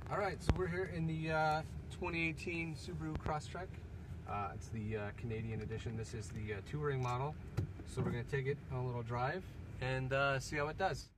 Alright, so we're here in the 2018 Subaru Crosstrek. It's the Canadian edition. This is the touring model. So we're going to take it on a little drive and see how it does.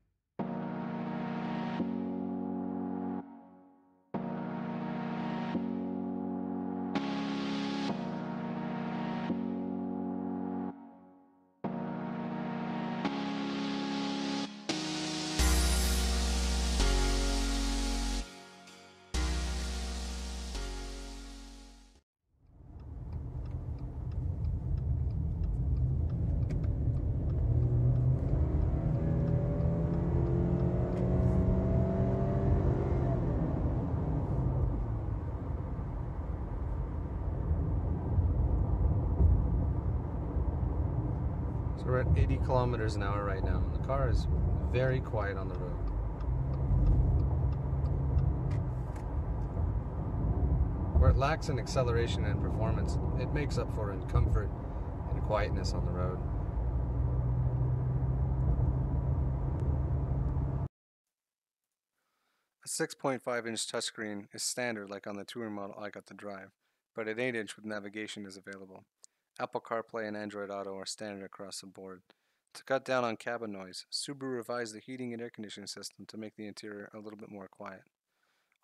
So we're at 80 kilometers an hour right now, and the car is very quiet on the road. Where it lacks in acceleration and performance, it makes up for in comfort and quietness on the road. A 6.5-inch touchscreen is standard like on the touring model I got to drive, but an 8-inch with navigation is available. Apple CarPlay and Android Auto are standard across the board. To cut down on cabin noise, Subaru revised the heating and air conditioning system to make the interior a little bit more quiet.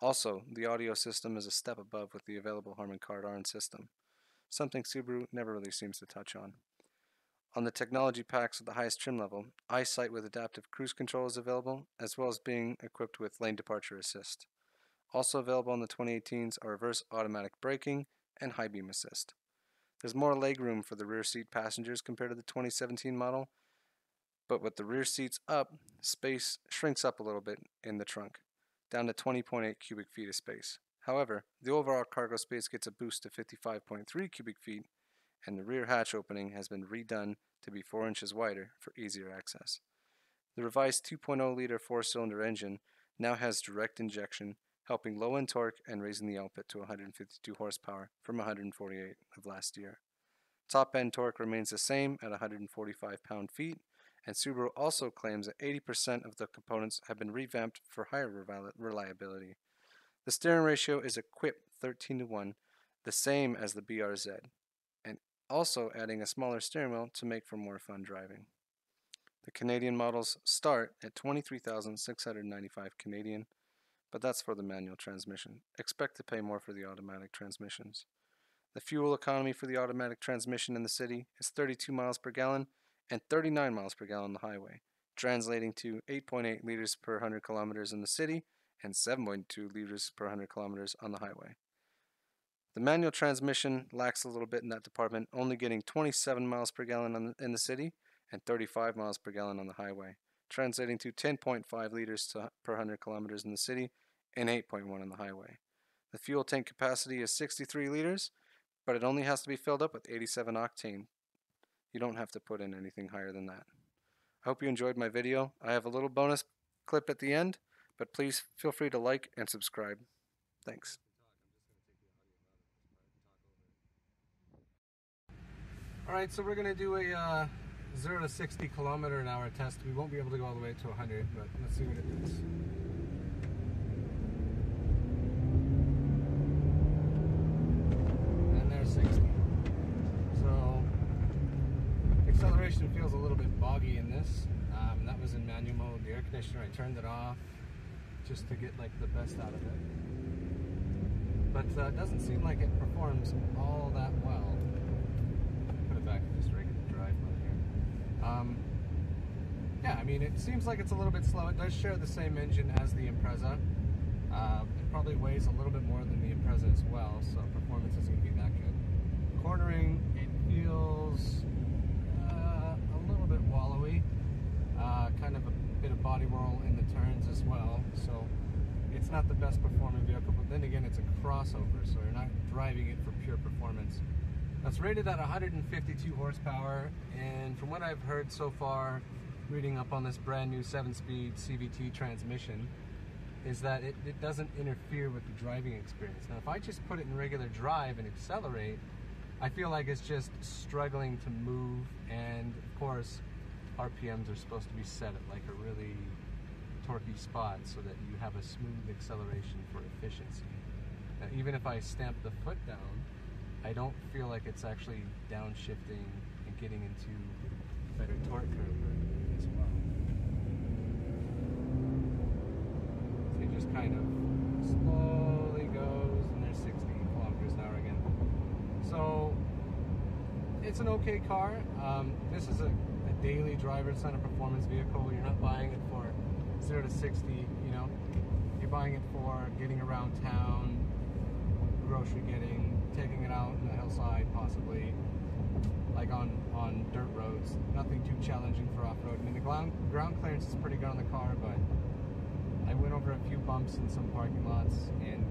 Also, the audio system is a step above with the available Harman Kardon system, something Subaru never really seems to touch on. On the technology packs at the highest trim level, EyeSight with adaptive cruise control is available, as well as being equipped with lane departure assist. Also available on the 2018s are reverse automatic braking and high beam assist. There's more legroom for the rear seat passengers compared to the 2017 model, but with the rear seats up, space shrinks up a little bit in the trunk, down to 20.8 cubic feet of space. However, the overall cargo space gets a boost to 55.3 cubic feet, and the rear hatch opening has been redone to be 4 inches wider for easier access. The revised 2.0-liter 4-cylinder engine now has direct injection, helping low-end torque and raising the output to 152 horsepower from 148 of last year. Top-end torque remains the same at 145 pound-feet, and Subaru also claims that 80% of the components have been revamped for higher reliability. The steering ratio is a quip 13:1, the same as the BRZ, and also adding a smaller steering wheel to make for more fun driving. The Canadian models start at 23,695 Canadian, but that's for the manual transmission. Expect to pay more for the automatic transmissions. The fuel economy for the automatic transmission in the city is 32 miles per gallon and 39 miles per gallon on the highway, translating to 8.8 liters per 100 kilometers in the city and 7.2 liters per 100 kilometers on the highway. The manual transmission lacks a little bit in that department, only getting 27 miles per gallon in the city and 35 miles per gallon on the highway, translating to 10.5 liters per 100 kilometers in the city and 8.1 on the highway. The fuel tank capacity is 63 liters, but it only has to be filled up with 87 octane. You don't have to put in anything higher than that. I hope you enjoyed my video. I have a little bonus clip at the end, but please feel free to like and subscribe. Thanks. Alright, so we're going to do a 0 to 60 kilometer an hour test. We won't be able to go all the way to 100, but let's see what it does. And there's 60. So, acceleration feels a little bit boggy in this. That was in manual mode. The air conditioner, I turned it off just to get like the best out of it. But it doesn't seem like it performs all that well. Put it back in just regular drive mode here. Yeah, I mean, it seems like it's a little bit slow. It does share the same engine as the Impreza. It probably weighs a little bit more than the Impreza as well, so performance isn't going to be that good. Cornering, it feels a little bit wallowy. Kind of a bit of body roll in the turns as well, so it's not the best performing vehicle, but then again it's a crossover, so you're not driving it for pure performance. It's rated at 152 horsepower, and from what I've heard so far, reading up on this brand new 7-speed CVT transmission, is that it doesn't interfere with the driving experience. Now if I just put it in regular drive and accelerate, I feel like it's just struggling to move, and of course RPMs are supposed to be set at like a really torquey spot so that you have a smooth acceleration for efficiency. Now, even if I stamp the foot down, I don't feel like it's actually downshifting and getting into better torque curve as well. So it just kind of slowly goes, and there's 60 kilometers an hour again. So it's an okay car. This is a daily driver. It's not a performance vehicle. You're not buying it for 0 to 60, you know. You're buying it for getting around town, grocery getting, taking it out on the hillside possibly, like on dirt roads. Nothing too challenging for off-road. I mean, the ground clearance is pretty good on the car, but I went over a few bumps in some parking lots, and